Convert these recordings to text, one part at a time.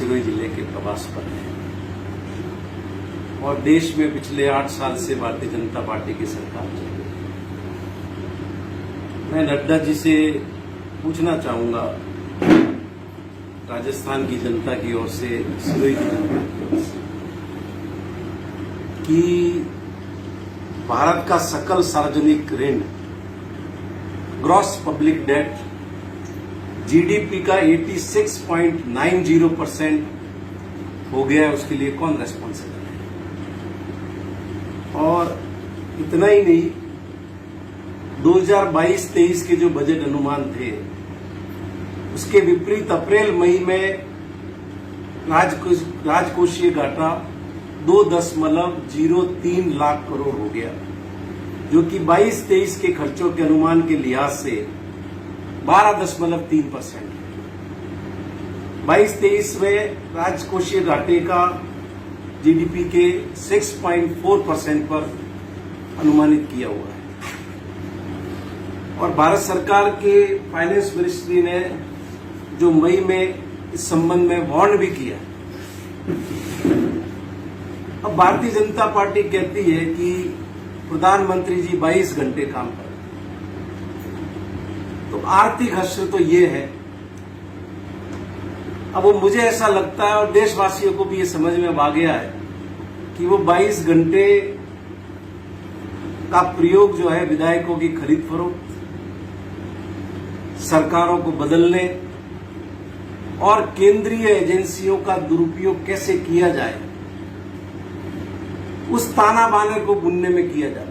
सिरोही जिले के प्रवास पर हैं और देश में पिछले 8 साल से भारतीय जनता पार्टी की सरकार चल रही है। मैं नड्डा जी से पूछना चाहूंगा, राजस्थान की जनता की ओर से, सिरोही की जनता की ओर से, कि भारत का सकल सार्वजनिक ऋण, ग्रॉस पब्लिक डेट, जीडीपी का 86.90% हो गया है, उसके लिए कौन रेस्पॉन्सिबल है? और इतना ही नहीं, 2022-23 के जो बजट अनुमान थे उसके विपरीत अप्रैल मई में राजकोषीय घाटा 2.03 लाख करोड़ हो गया, जो कि 22-23 के खर्चों के अनुमान के लिहाज से 12.3% है। 22-23 में राजकोषीय घाटे का जीडीपी के 6.4% पर अनुमानित किया हुआ है। और भारत सरकार के फाइनेंस मिनिस्ट्री ने जो मई में इस संबंध में वार्न भी किया। अब भारतीय जनता पार्टी कहती है कि प्रधानमंत्री जी 22 घंटे काम कर, तो आर्थिक हश्र तो ये है। अब वो मुझे ऐसा लगता है और देशवासियों को भी ये समझ में आ गया है कि वो 22 घंटे का प्रयोग जो है विधायकों की खरीद फरोख्त, सरकारों को बदलने और केंद्रीय एजेंसियों का दुरुपयोग कैसे किया जाए, उस ताना बाने को बुनने में किया जाता है।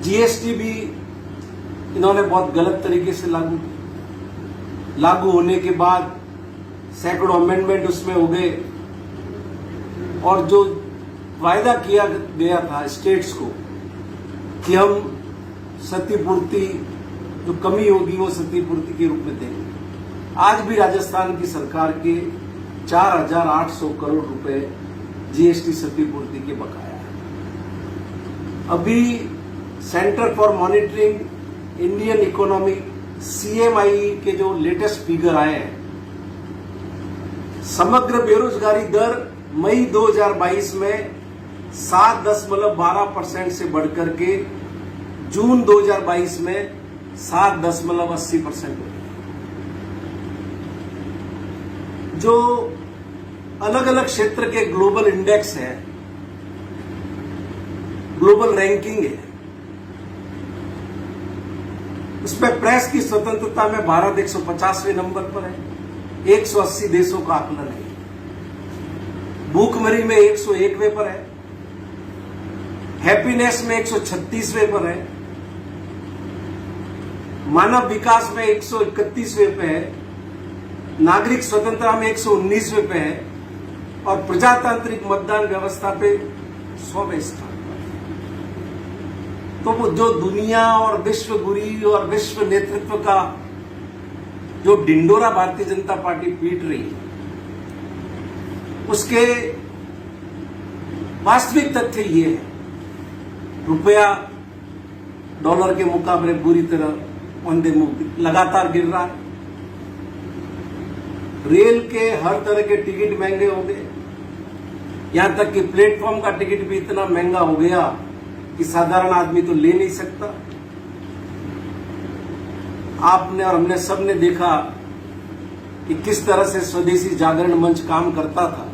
जीएसटी भी इन्होंने बहुत गलत तरीके से लागू होने के बाद सैकड़ों अमेंडमेंट उसमें हो गए और जो वायदा किया गया था स्टेट्स को कि हम क्षतिपूर्ति, जो कमी होगी वो क्षतिपूर्ति के रूप में देंगे, आज भी राजस्थान की सरकार के 4,800 करोड़ रुपए जीएसटी क्षतिपूर्ति के बकाया है। अभी centre for monitoring Indian economy CMI के जो लेटेस्ट फिगर आए हैं, समग्र बेरोजगारी दर मई 2022 में 7.12% से बढ़कर के जून 2022 में 7.80% हो गई। जो अलग अलग क्षेत्र के ग्लोबल इंडेक्स है, ग्लोबल रैंकिंग है, उसमें प्रेस की स्वतंत्रता में भारत 150वें नंबर पर है, 180 देशों का आकलन है। भूखमरी में 101वें पर है, हैप्पीनेस में 136वें पर है, मानव विकास में 131वें पे है, नागरिक स्वतंत्रता में 119वें पे है और प्रजातांत्रिक मतदान व्यवस्था पे 100वें स्थान पर। तो वो जो दुनिया और विश्व गुरी और विश्व नेतृत्व का जो डिंडोरा भारतीय जनता पार्टी पीट रही है, उसके वास्तविक तथ्य ये है, रुपया डॉलर के मुकाबले बुरी तरह वंदे मुक्त लगातार गिर रहा है। रेल के हर तरह के टिकट महंगे हो गए, यहां तक कि प्लेटफॉर्म का टिकट भी इतना महंगा हो गया कि साधारण आदमी तो ले नहीं सकता। आपने और हमने सबने देखा कि किस तरह से स्वदेशी जागरण मंच काम करता था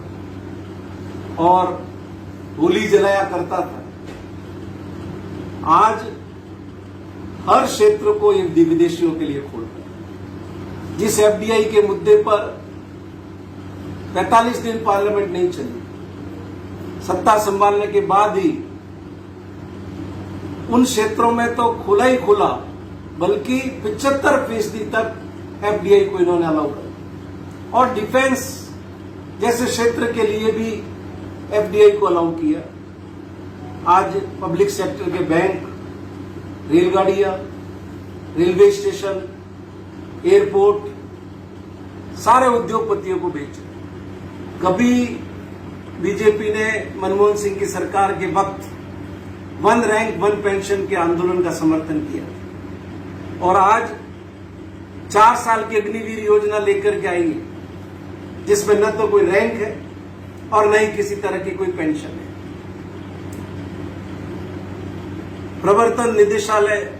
और होली जलाया करता था। आज हर क्षेत्र को ये विदेशियों के लिए खोल रहा है। जिस एफडीआई के मुद्दे पर 45 दिन पार्लियामेंट नहीं चली, सत्ता संभालने के बाद ही उन क्षेत्रों में तो खुला ही खुला, बल्कि 75% तक एफडीआई को इन्होंने अलाउ कर दिया और डिफेंस जैसे क्षेत्र के लिए भी एफडीआई को अलाउ किया। आज पब्लिक सेक्टर के बैंक, रेलगाड़ियां, रेलवे स्टेशन, एयरपोर्ट, सारे उद्योगपतियों को बेच रहे। कभी बीजेपी ने मनमोहन सिंह की सरकार के वक्त 1 रैंक 1 पेंशन के आंदोलन का समर्थन किया और आज 4 साल की अग्निवीर योजना लेकर के आई है, जिसमें न तो कोई रैंक है और न ही किसी तरह की कोई पेंशन है। प्रवर्तन निदेशालय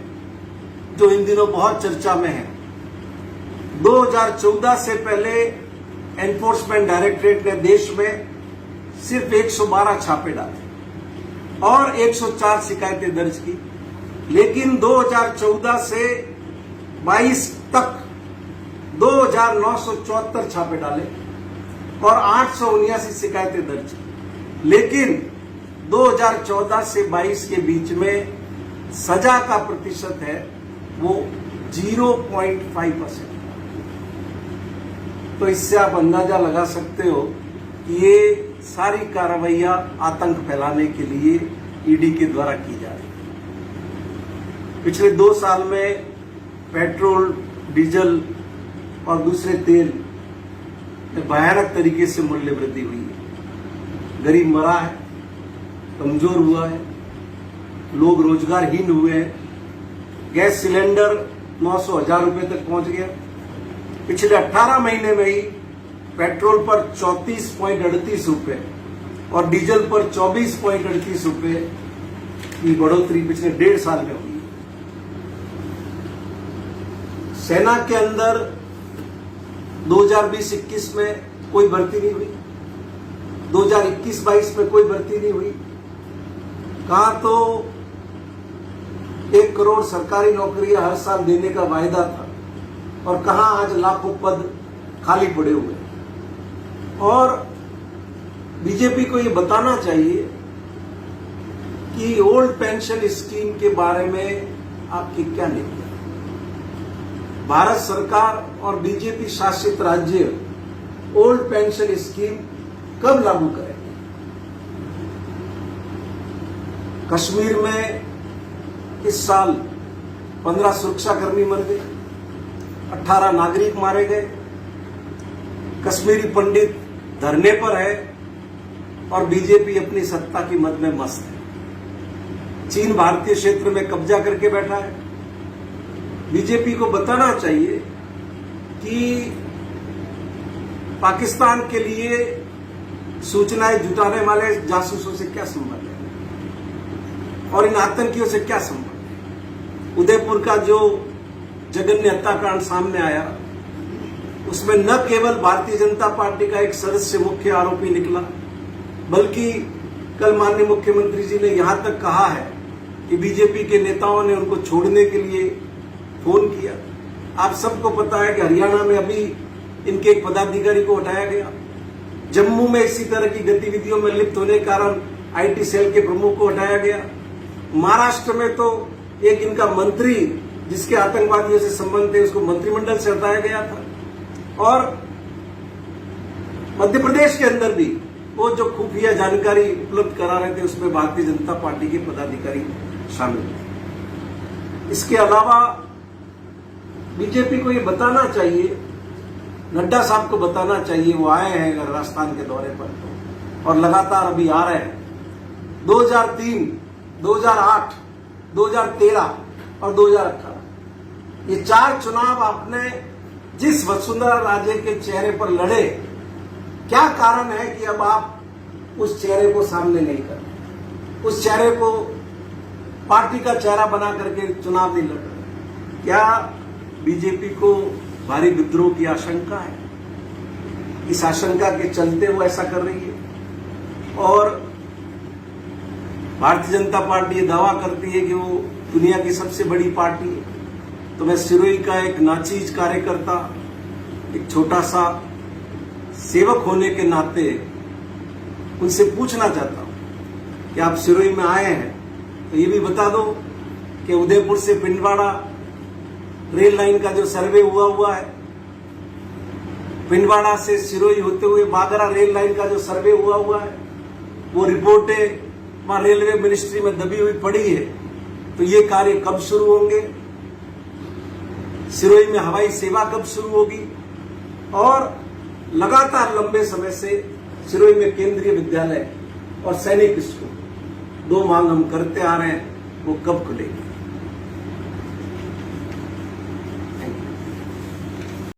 जो इन दिनों बहुत चर्चा में है, 2014 से पहले एनफोर्समेंट डायरेक्टरेट ने देश में सिर्फ 112 छापे डाले और 104 शिकायतें दर्ज की, लेकिन 2014 से 22 तक 2974 छापे डाले और 879 शिकायतें दर्ज की। लेकिन 2014 से 22 के बीच में सजा का प्रतिशत है वो 0.5%। तो इससे आप अंदाजा लगा सकते हो कि ये सारी कार्रवाइयां आतंक फैलाने के लिए ईडी के द्वारा की जा रही है। पिछले 2 साल में पेट्रोल, डीजल और दूसरे तेल में भयानक तरीके से मूल्य वृद्धि हुई है। गरीब मरा है, कमजोर हुआ है, लोग रोजगारहीन हुए हैं। गैस सिलेंडर 900-1000 रुपए तक पहुंच गया। पिछले 18 महीने में ही पेट्रोल पर 34.38 रुपए और डीजल पर 24.38 रुपए की बढ़ोतरी पिछले 1.5 साल में हुई। सेना के अंदर 2020-21 में कोई भर्ती नहीं हुई, 2021-22 में कोई भर्ती नहीं हुई। कहां तो 1 करोड़ सरकारी नौकरियां हर साल देने का वायदा था और कहां आज लाखों पद खाली पड़े हुए। और बीजेपी को ये बताना चाहिए कि ओल्ड पेंशन स्कीम के बारे में आपकी क्या नीति है। भारत सरकार और बीजेपी शासित राज्य ओल्ड पेंशन स्कीम कब लागू करेंगे? कश्मीर में इस साल 15 सुरक्षाकर्मी मर गए, 18 नागरिक मारे गए। कश्मीरी पंडित धरने पर है और बीजेपी अपनी सत्ता की मद में मस्त है। चीन भारतीय क्षेत्र में कब्जा करके बैठा है। बीजेपी को बताना चाहिए कि पाकिस्तान के लिए सूचनाएं जुटाने वाले जासूसों से क्या संबंध है और इन आतंकियों से क्या संबंध है। उदयपुर का जो जघन्य हत्याकांड सामने आया, उसमें न केवल भारतीय जनता पार्टी का एक सदस्य मुख्य आरोपी निकला, बल्कि कल माननीय मुख्यमंत्री जी ने यहां तक कहा है कि बीजेपी के नेताओं ने उनको छोड़ने के लिए फोन किया। आप सबको पता है कि हरियाणा में अभी इनके एक पदाधिकारी को हटाया गया। जम्मू में इसी तरह की गतिविधियों में लिप्त होने के कारण आईटी सेल के प्रमुख को हटाया गया। महाराष्ट्र में तो एक इनका मंत्री जिसके आतंकवादियों से संबंध थे, उसको मंत्रिमंडल से हटाया गया था। और मध्य प्रदेश के अंदर भी वो जो खुफिया जानकारी उपलब्ध करा रहे थे, उसमें भारतीय जनता पार्टी के पदाधिकारी शामिल थे। इसके अलावा बीजेपी को ये बताना चाहिए, नड्डा साहब को बताना चाहिए, वो आए हैं राजस्थान के दौरे पर और लगातार अभी आ रहे हैं। 2003, 2008, 2013 और 2018 ये 4 चुनाव आपने जिस वसुंधरा राजे के चेहरे पर लड़े, क्या कारण है कि अब आप उस चेहरे को सामने नहीं कर रहे, उस चेहरे को पार्टी का चेहरा बना करके चुनाव नहीं लड़ रहे? क्या बीजेपी को भारी विद्रोह की आशंका है? इस आशंका के चलते वो ऐसा कर रही है। और भारतीय जनता पार्टी ये दावा करती है कि वो दुनिया की सबसे बड़ी पार्टी है। तो मैं सिरोही का एक नाचीज कार्यकर्ता, एक छोटा सा सेवक होने के नाते उनसे पूछना चाहता हूं कि आप सिरोही में आए हैं तो ये भी बता दो कि उदयपुर से पिंडवाड़ा रेल लाइन का जो सर्वे हुआ है, पिंडवाड़ा से सिरोही होते हुए बागरा रेल लाइन का जो सर्वे हुआ है, वो रिपोर्टें वहां रेलवे मिनिस्ट्री में दबी हुई पड़ी है। तो ये कार्य कब शुरू होंगे? सिरोही में हवाई सेवा कब शुरू होगी? और लगातार लंबे समय से सिरोही में केंद्रीय विद्यालय और सैनिक स्कूल 2 मांग हम करते आ रहे हैं, वो कब खुलेगी?